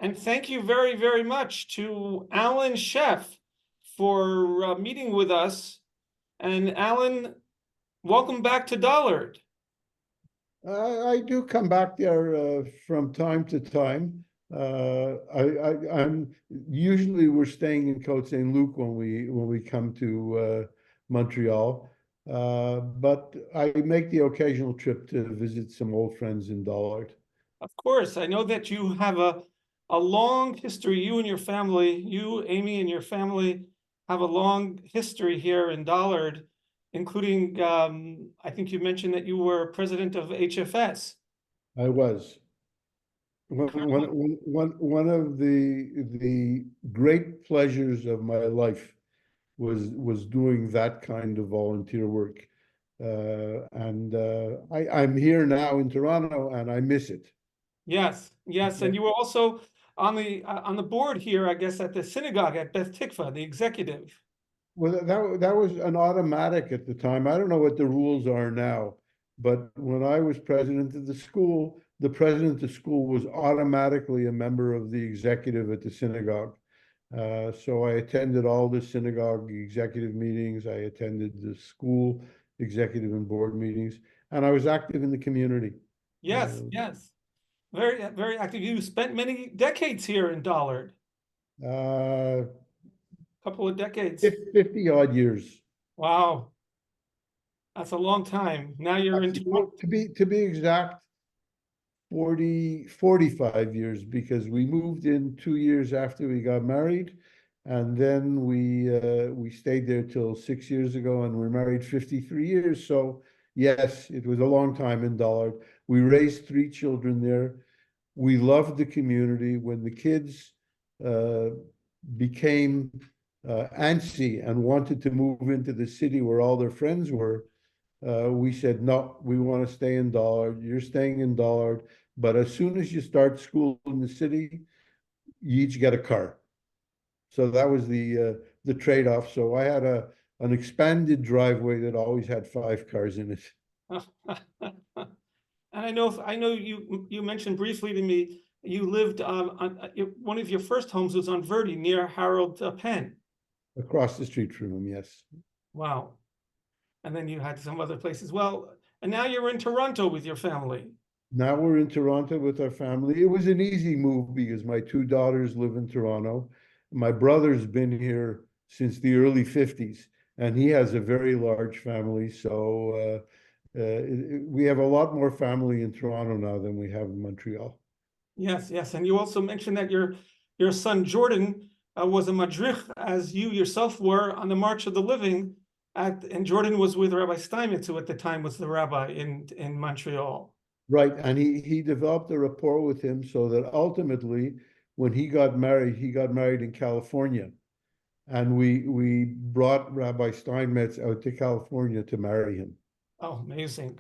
And thank you very, very much to Alolen Sheff for meeting with us. And Alan, welcome back to Dollard. I do come back there from time to time. I'm usually we're staying in Côte Saint Luc when we come to Montreal, but I make the occasional trip to visit some old friends in Dollard. Of course, I know that you have a long history. You and your family, you, Amy, and your family have a long history here in Dollard, including I think you mentioned that you were president of HFS. I was. One of the great pleasures of my life was doing that kind of volunteer work. I'm here now in Toronto and I miss it. Yes, yes, and you were also on the board here, I guess, at the synagogue at Beth Tikva, the executive. Well, that was an automatic at the time. I don't know what the rules are now, but when I was president of the school, the president of the school was automatically a member of the executive at the synagogue. So I attended all the synagogue executive meetings. I attended the school executive and board meetings, and I was active in the community. Yes, yes. Very, very active. You spent many decades here in Dollard. Couple of decades. 50 odd years. Wow. That's a long time. Now you're in Toronto. To be exact, 45 years, because we moved in 2 years after we got married, and then we stayed there till 6 years ago, and we're married 53 years. So yes, it was a long time in Dollard. We raised 3 children there. We loved the community. When the kids became antsy and wanted to move into the city where all their friends were, we said, no, we want to stay in Dollard. You're staying in Dollard, but as soon as you start school in the city, you each get a car. So that was the trade-off. So I had an expanded driveway that always had 5 cars in it. And I know you mentioned briefly to me you lived on one of your first homes was on Verde near Harold Penn. Across the street from him, yes. Wow. And then you had some other places. Well, and now you're in Toronto with your family. Now we're in Toronto with our family. It was an easy move because my 2 daughters live in Toronto. My brother's been here since the early 50s, and he has a very large family. So we have a lot more family in Toronto now than we have in Montreal. Yes, yes. And you also mentioned that your son Jordan was a madrich, as you yourself were, on the March of the Living. And Jordan was with Rabbi Steinmetz, who at the time was the rabbi in Montreal. Right, and he developed a rapport with him so that ultimately, when he got married in California. And we brought Rabbi Steinmetz out to California to marry him. Oh, amazing.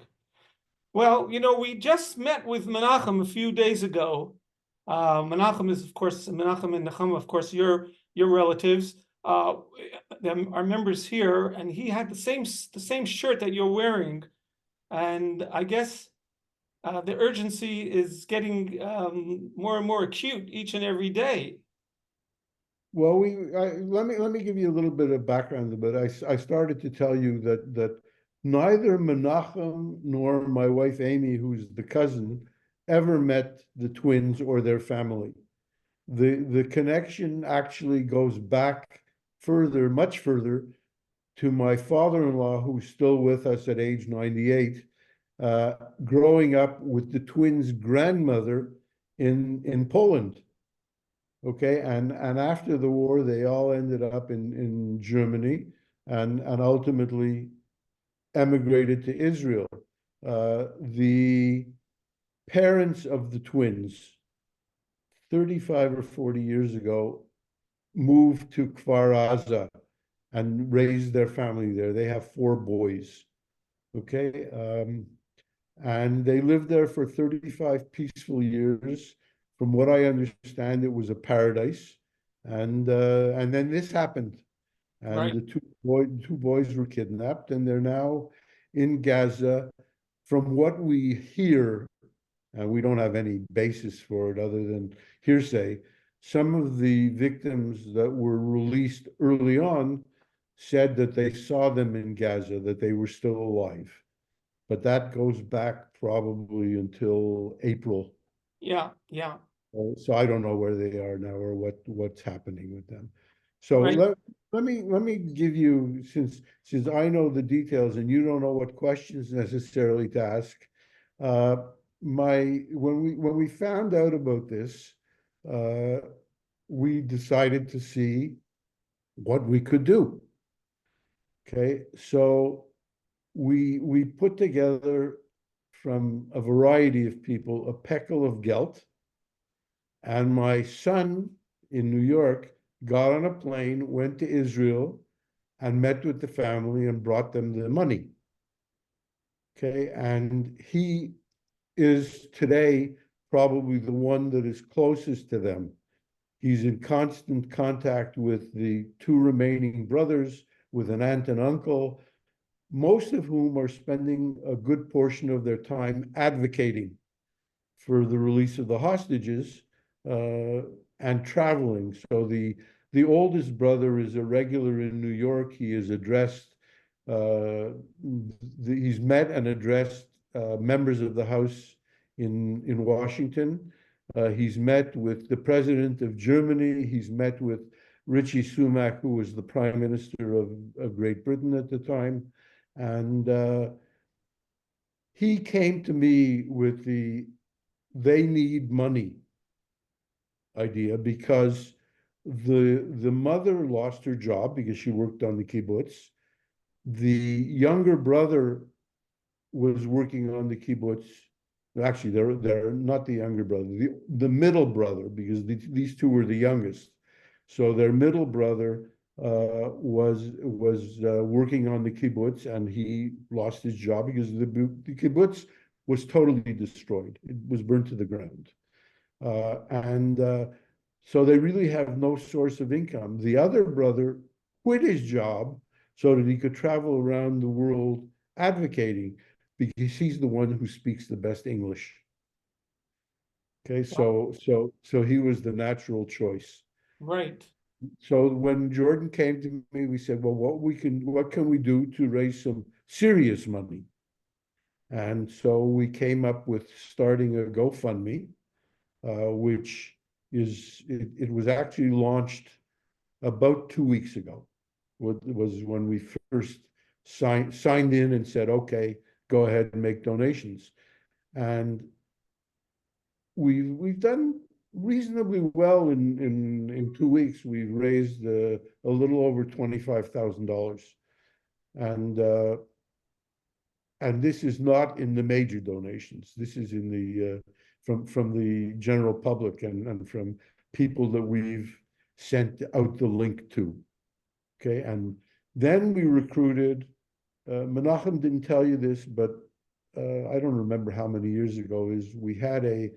Well, we just met with Menachem a few days ago. Menachem is, of course, Menachem and Nechama, of course, your relatives. Them are members here, and he had the same shirt that you're wearing, and I guess the urgency is getting more and more acute each and every day. Well, let me give you a little bit of background, but I started to tell you that neither Menachem nor my wife Amy, who's the cousin, ever met the twins or their family. The connection actually goes back further, much further, to my father-in-law, who's still with us at age 98, growing up with the twins' grandmother in Poland. Okay, and after the war, they all ended up in Germany and ultimately emigrated to Israel. The parents of the twins, 35 or 40 years ago, moved to Kfar Aza and raised their family there. They have 4 boys, okay? And they lived there for 35 peaceful years. From what I understand, it was a paradise. And then this happened. And Right. the two boys were kidnapped, and they're now in Gaza. From what we hear, and we don't have any basis for it other than hearsay, some of the victims that were released early on said that they saw them in Gaza, that they were still alive. But that goes back probably until April. Yeah, yeah, So I don't know where they are now or what's happening with them. So right. let me give you, since I know the details and you don't know what questions necessarily to ask. Uh, when we found out about this, uh, we decided to see what we could do. Okay, so we put together from a variety of people a peckle of gelt, and my son in New York got on a plane, went to Israel, and met with the family and brought them the money. Okay, and he is today probably the one that is closest to them. He's in constant contact with the two remaining brothers, with an aunt and uncle, most of whom are spending a good portion of their time advocating for the release of the hostages, uh, and traveling. So the oldest brother is a regular in New York. He is addressed, he's met and addressed members of the House in Washington. He's met with the president of Germany. He's met with Richie Sunak, who was the prime minister of Great Britain at the time. And he came to me with they need money idea, because the mother lost her job because she worked on the kibbutz. The younger brother was working on the kibbutz. Actually, they're not the younger brother, the middle brother, because these two were the youngest. So their middle brother was working on the kibbutz, and he lost his job because the kibbutz was totally destroyed. It was burnt to the ground. And so they really have no source of income. The other brother quit his job so that he could travel around the world advocating, because he's the one who speaks the best English. Okay, so he was the natural choice. Right. So when Jordan came to me, we said, well, what can we do to raise some serious money? And so we came up with starting a GoFundMe, which it was actually launched about 2 weeks ago. Was when we first signed in and said, okay, go ahead and make donations. And we've done reasonably well in 2 weeks. We've raised a little over $25,000, and this is not in the major donations. This is in the from the general public and from people that we've sent out the link to. Okay, and then we recruited. Menachem didn't tell you this, but I don't remember how many years ago. We had an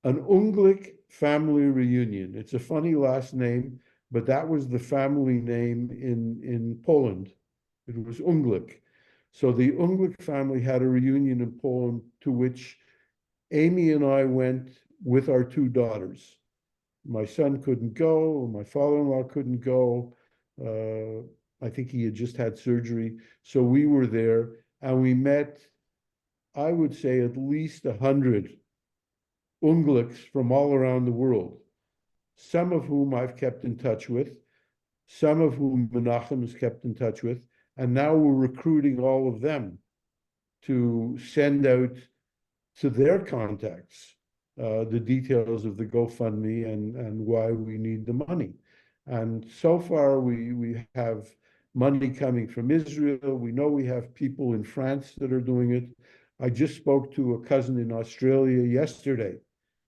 Unglik family reunion. It's a funny last name, but that was the family name in Poland. It was Unglik. So the Unglik family had a reunion in Poland, to which Amy and I went with our two daughters. My son couldn't go. My father-in-law couldn't go. I think he had just had surgery. So we were there, and we met, I would say, at least 100 Ungliks from all around the world, some of whom I've kept in touch with, some of whom Menachem has kept in touch with, and now we're recruiting all of them to send out to their contacts the details of the GoFundMe and why we need the money. And so far, we have money coming from Israel. We know we have people in France that are doing it. I just spoke to a cousin in Australia yesterday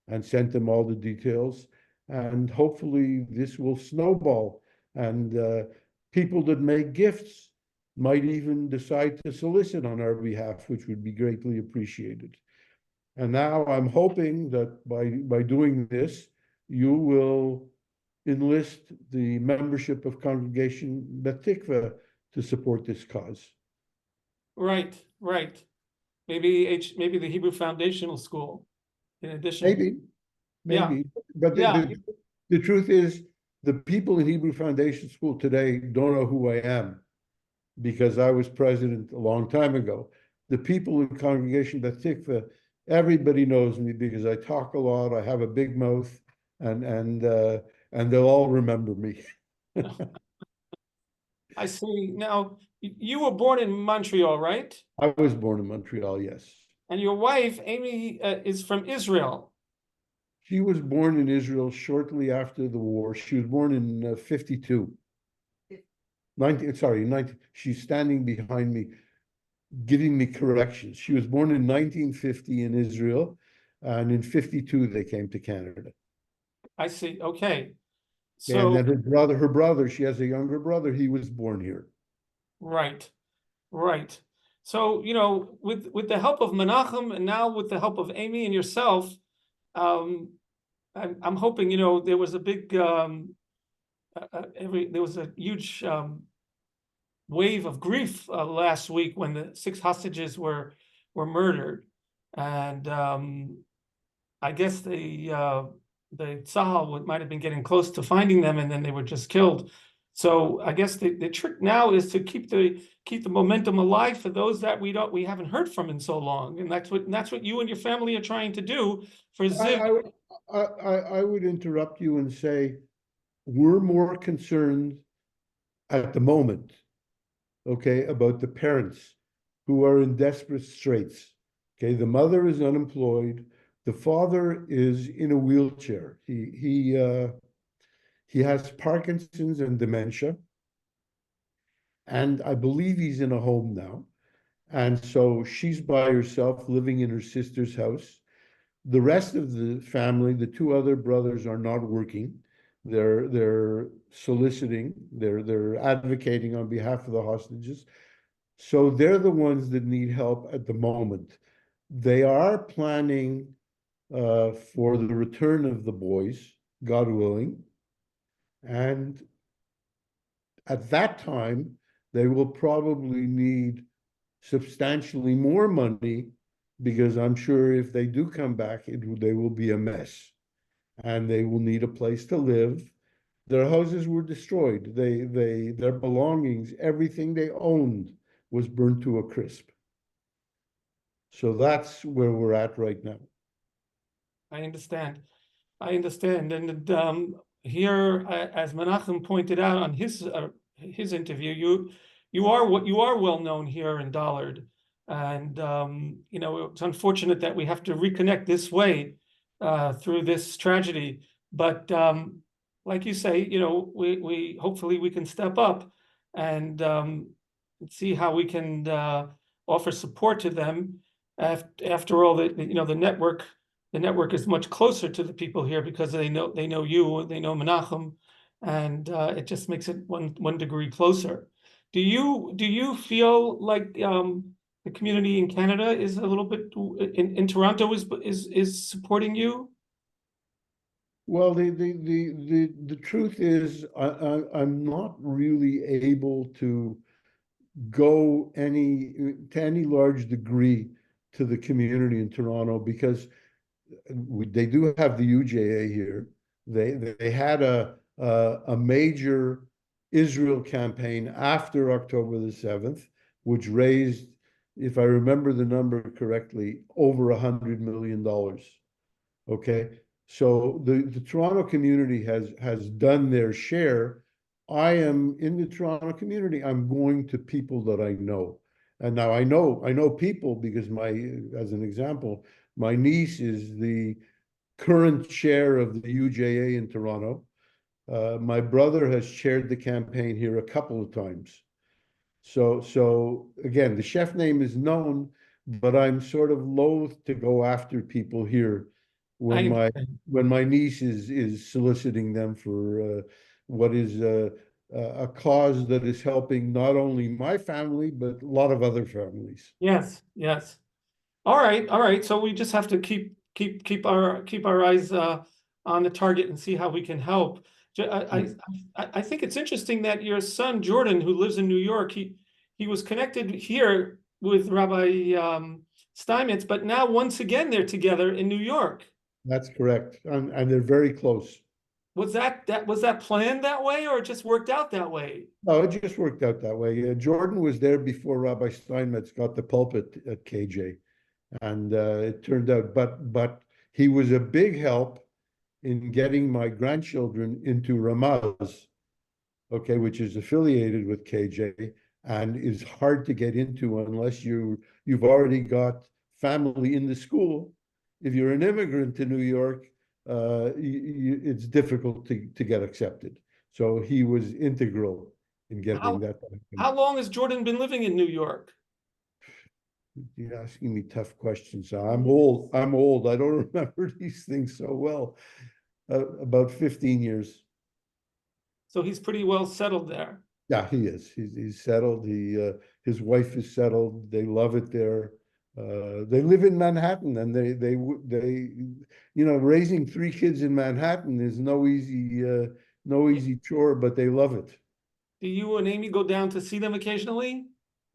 and sent them all the details. And hopefully this will snowball, and people that make gifts might even decide to solicit on our behalf, which would be greatly appreciated. And now I'm hoping that by doing this, you will enlist the membership of Congregation Beth Tikva to support this cause. Right, right. Maybe the Hebrew Foundational School, in addition. Maybe, Yeah, but yeah, the truth is, the people in Hebrew Foundation School today don't know who I am because I was president a long time ago. The people in Congregation Beth Tikva, everybody knows me because I talk a lot, I have a big mouth, and they'll all remember me. I see. Now, you were born in Montreal, right? I was born in Montreal, yes. And your wife, Amy, is from Israel. She was born in Israel shortly after the war. She was born in 52. 19, she's standing behind me, giving me corrections. She was born in 1950 in Israel, and in 52 they came to Canada. I see. Okay. And So, then her brother, she has a younger brother, he was born here. right, right. So, with the help of Menachem and now with the help of Amy and yourself, I'm hoping, there was a big, there was a huge wave of grief last week when the 6 hostages were murdered, and I guess the Tzahal might have been getting close to finding them, and then they were just killed. So I guess the trick now is to keep the momentum alive for those that we haven't heard from in so long, and that's what you and your family are trying to do for Ziv. I would interrupt you and say we're more concerned at the moment, okay, about the parents who are in desperate straits. Okay, the mother is unemployed, the father is in a wheelchair. He has Parkinson's and dementia, and I believe he's in a home now. And so she's by herself, living in her sister's house. The rest of the family, the 2 other brothers, are not working. They're soliciting, they're advocating on behalf of the hostages. So they're the ones that need help at the moment. They are planning for the return of the boys, God willing. And at that time, they will probably need substantially more money because I'm sure if they do come back, they will be a mess and they will need a place to live. Their houses were destroyed. Their belongings, everything they owned was burnt to a crisp. So that's where we're at right now. I understand. And here, as Menachem pointed out on his interview, you are well known here in Dollard, and it's unfortunate that we have to reconnect this way through this tragedy. But like you say, we hopefully we can step up and see how we can offer support to them. After all, the network is much closer to the people here because they know you, they know Menachem, and it just makes it one degree closer. Do you feel like the community in Canada is a little bit in Toronto is supporting you? Well, the truth is, I'm not really able to go to any large degree to the community in Toronto because they do have the UJA here. They had a major Israel campaign after October the 7th, which raised, if I remember the number correctly, over $100 million. Okay, so the Toronto community has done their share. I am in the Toronto community. I'm going to people that I know. And now I know people because as an example, my niece is the current chair of the UJA in Toronto. My brother has chaired the campaign here a couple of times. So again, the Sheff name is known, but I'm sort of loath to go after people here when my niece is soliciting them for what is a cause that is helping not only my family but a lot of other families. Yes. All right. So we just have to keep our eyes on the target and see how we can help. I think it's interesting that your son Jordan, who lives in New York, he was connected here with Rabbi Steinmetz, but now once again they're together in New York. That's correct, and they're very close. was that planned that way, or it just worked out that way? No, it just worked out that way. Jordan was there before Rabbi Steinmetz got the pulpit at KJ, and it turned out. But he was a big help in getting my grandchildren into Ramaz, okay, which is affiliated with KJ and is hard to get into unless you've already got family in the school. If you're an immigrant to New York, it's difficult to get accepted. So he was integral in getting How that to happen. how long has Jordan been living in New York? You're asking me tough questions. I'm old. I'm old. I don't remember these things so well. About 15 years. So he's pretty well settled there. Yeah, he is. He's settled. His wife is settled. They love it there. They live in Manhattan, and raising three kids in Manhattan is no easy chore, but they love it. Do you and Amy go down to see them occasionally?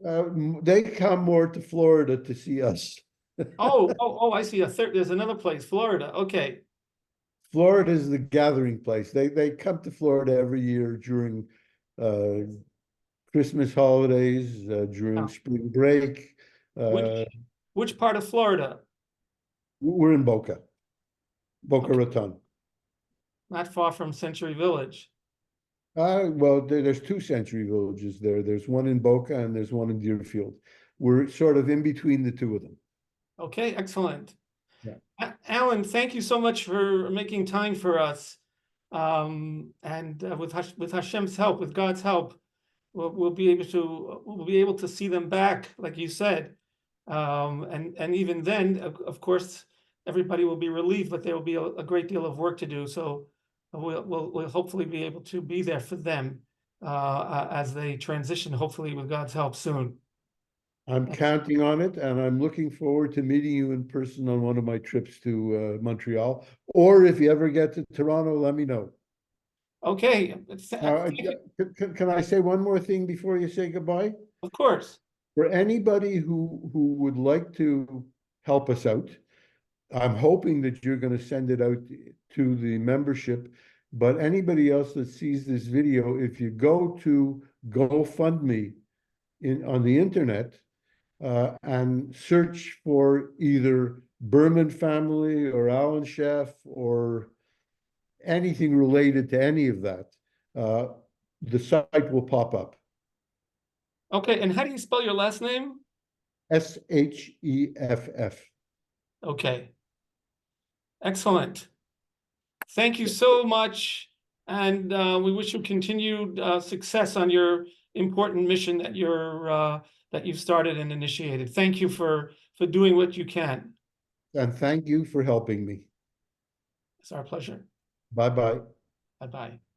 They come more to Florida to see us. Oh, I see. There's another place, Florida. Okay. Florida is the gathering place. They come to Florida every year during uh, Christmas holidays, during Oh. spring break. Which which part of Florida? We're in Boca Okay. Raton. Not far from Century Village. Well, there's two Century Villages there. There's one in Boca and there's one in Deerfield. We're sort of in between the two of them. Okay, excellent. Yeah. Alan, thank you so much for making time for us. And with Hashem's help, with God's help, we'll be able to see them back, like you said. And even then, of course, everybody will be relieved, but there will be a great deal of work to do. So we'll hopefully be able to be there for them as they transition, hopefully with God's help soon. I'm counting on it, and I'm looking forward to meeting you in person on one of my trips to Montreal. Or if you ever get to Toronto, let me know. Okay, Can I say one more thing before you say goodbye? of course. For anybody who would like to help us out, I'm hoping that you're going to send it out to the membership. But anybody else that sees this video, if you go to GoFundMe on the internet and search for either Berman family or Alolen Sheff or anything related to any of that, the site will pop up. Okay, and how do you spell your last name? Sheff. Okay, excellent. Thank you so much, and we wish you continued success on your important mission that you've started and initiated. Thank you for doing what you can. And thank you for helping me. It's our pleasure. Bye-bye. Bye-bye.